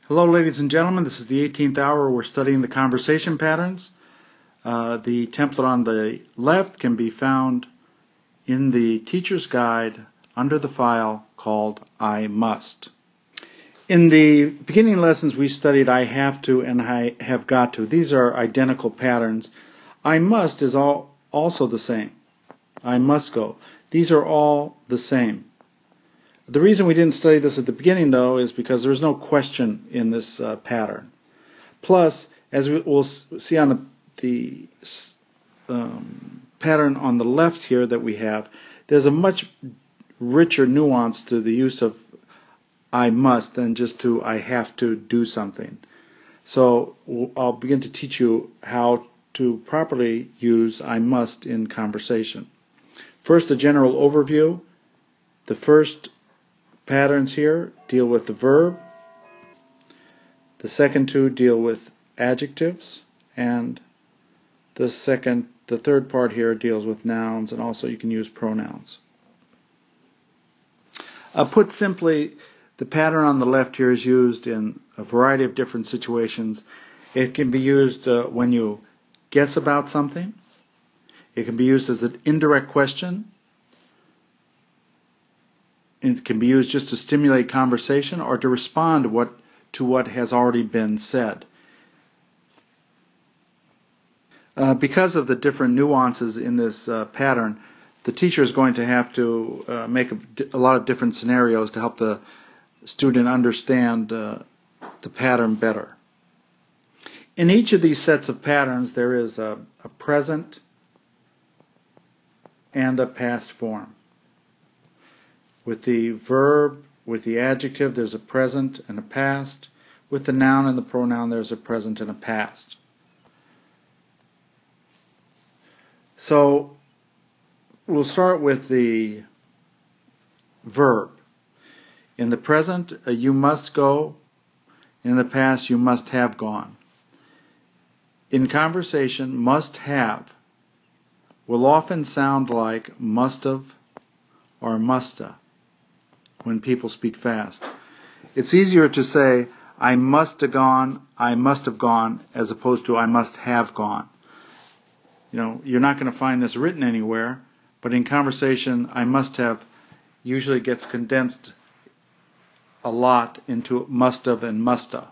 Hello, ladies and gentlemen. This is the 18th hour. We're studying the conversation patterns. The template on the left can be found in the teacher's guide under the file called I must. In the beginning lessons we studied I have to and I have got to. These are identical patterns. I must is also the same. I must go. These are all the same. The reason we didn't study this at the beginning, though, is because there's no question in this pattern. Plus, as we'll see on the pattern on the left here that we have, there's a much richer nuance to the use of I must than just to I have to do something. So I'll begin to teach you how to properly use I must in conversation. First, a general overview. The first patterns here deal with the verb. The second two deal with adjectives, and the third part here deals with nouns, and also you can use pronouns. Put simply, the pattern on the left here is used in a variety of different situations. It can be used when you guess about something. It can be used as an indirect question. It can be used just to stimulate conversation or to respond to what has already been said. Because of the different nuances in this pattern, the teacher is going to have to make a lot of different scenarios to help the student understand the pattern better. In each of these sets of patterns there is a present and a past form. With the verb, with the adjective, there's a present and a past. With the noun and the pronoun, there's a present and a past. So we'll start with the verb. In the present, you must go. In the past, you must have gone. In conversation, must have will often sound like must have or musta when people speak fast. It's easier to say I must have gone, as opposed to I must have gone. You know, you're not going to find this written anywhere, but in conversation I must have usually gets condensed a lot into must have and musta.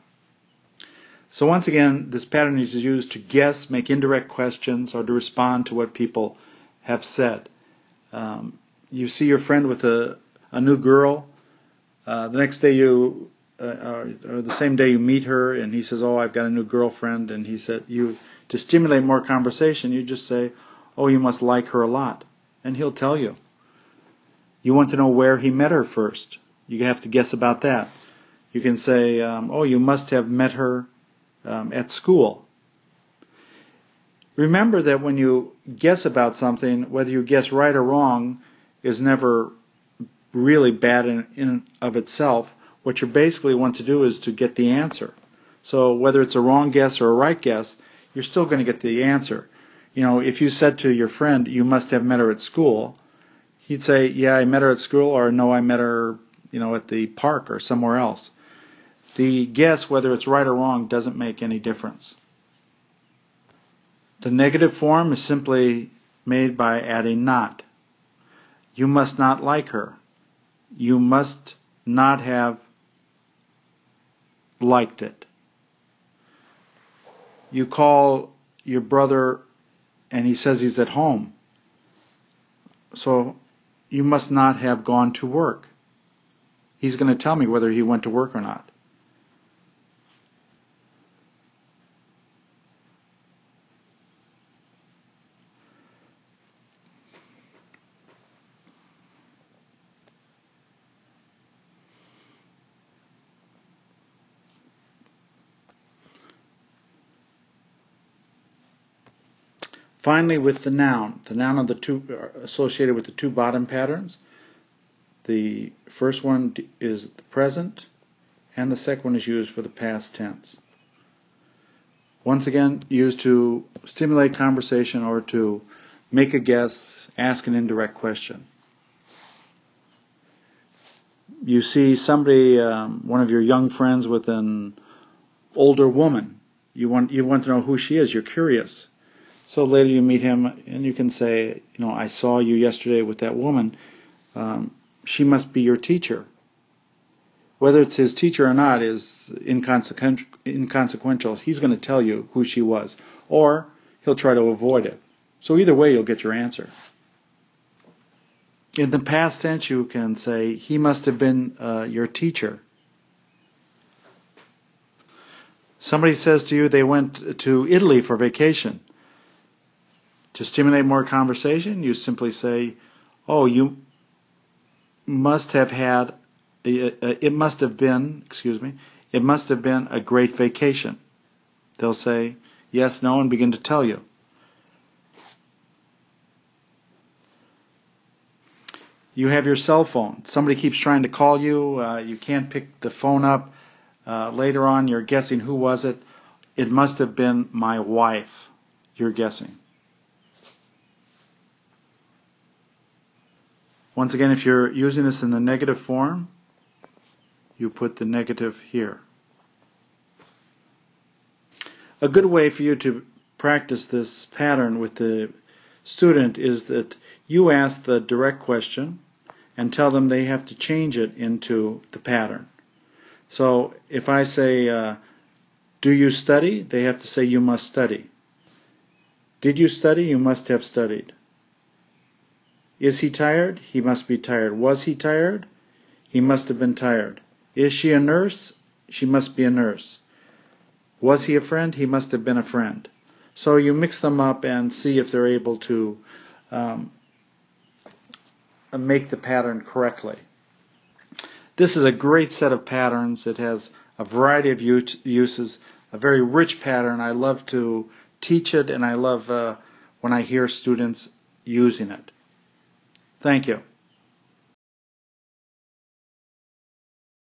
So once again, this pattern is used to guess, make indirect questions, or to respond to what people have said. You see your friend with a new girl. The next day or the same day you meet her, and he says, "Oh, I've got a new girlfriend," and he said, to stimulate more conversation, you just say, "Oh, you must like her a lot," and he'll tell you. You want to know where he met her first. You have to guess about that. You can say, "Oh, you must have met her at school." Remember that when you guess about something, whether you guess right or wrong is never really bad in of itself. What you basically want to do is to get the answer. So whether it's a wrong guess or a right guess, you're still going to get the answer. You know, if you said to your friend, "You must have met her at school," he'd say, "Yeah, I met her at school," or "No, I met her, at the park or somewhere else." The guess, whether it's right or wrong, doesn't make any difference. The negative form is simply made by adding not. You must not like her. You must not have liked it. You call your brother and he says he's at home. So you must not have gone to work. He's going to tell me whether he went to work or not. Finally, with the noun of the two associated with the two bottom patterns. The first one is the present, and the second one is used for the past tense. Once again, used to stimulate conversation or to make a guess, ask an indirect question. You see somebody, one of your young friends with an older woman. You want to know who she is. You're curious. So later you meet him and you can say, I saw you yesterday with that woman. She must be your teacher. Whether it's his teacher or not is inconsequential. He's going to tell you who she was. Or he'll try to avoid it. So either way, you'll get your answer. In the past tense, you can say, he must have been your teacher. Somebody says to you they went to Italy for vacation. To stimulate more conversation, you simply say, oh, you must have had, it must have been a great vacation. They'll say yes, no, and begin to tell you. You have your cell phone. Somebody keeps trying to call you. You can't pick the phone up. Later on, you're guessing who was it. It must have been my wife. You're guessing. Once again, if you're using this in the negative form, you put the negative here. A good way for you to practice this pattern with the student is that you ask the direct question and tell them they have to change it into the pattern. So if I say, do you study? They have to say, you must study. Did you study? You must have studied. Is he tired? He must be tired. Was he tired? He must have been tired. Is she a nurse? She must be a nurse. Was he a friend? He must have been a friend. So you mix them up and see if they're able to make the pattern correctly. This is a great set of patterns. It has a variety of uses, a very rich pattern. I love to teach it, and I love when I hear students using it. Thank you.